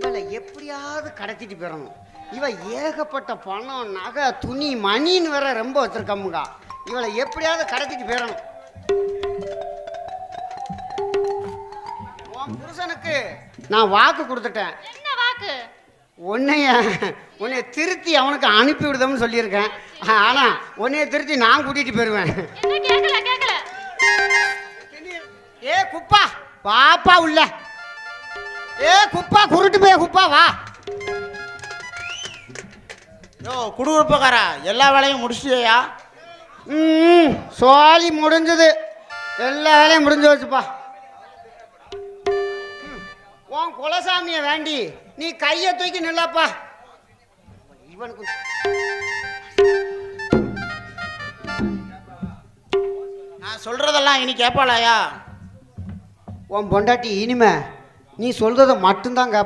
இவளை எப்படியாவது கடத்திட்டு போயிடணும். இவ ஏகப்பட்ட பணம் நகை துணி மணின்னு வேற ரொம்ப வச்சிருக்கமுங்க. இவளை எப்படியாவது கடத்திட்டு போயிடணும். உன் புருஷனுக்கு நான் வாக்கு கொடுத்துட்டேன். என்ன வாக்கு? உன்னைய திருத்தி அவனுக்கு அனுப்பி விடுதோம்னு சொல்லியிருக்கேன். ஆனா உன்னைய திருத்தி நான் கூட்டிட்டு போயிருவேன். கேட்கல. ஏ குப்பா பாப்பா உள்ள. ஏ குப்பா குருட்டு போய் குப்பா வா. யோ குடுகுடுப்பக்காரா, எல்லா வேலையும் முடிச்சிட்டியா? சோழி முடிஞ்சது, எல்லா வேலையும் முடிஞ்சு வச்சுப்பா. உன் குலசாமியை வேண்டி நீ கையை தூக்கி நில்லாப்பா. இவனுக்கு நான் சொல்றதெல்லாம் இனி கேட்பாளாயா? உன் பொண்டாட்டி இனிமே நீ சொல்றதை மட்டும்தான் கேட்ப.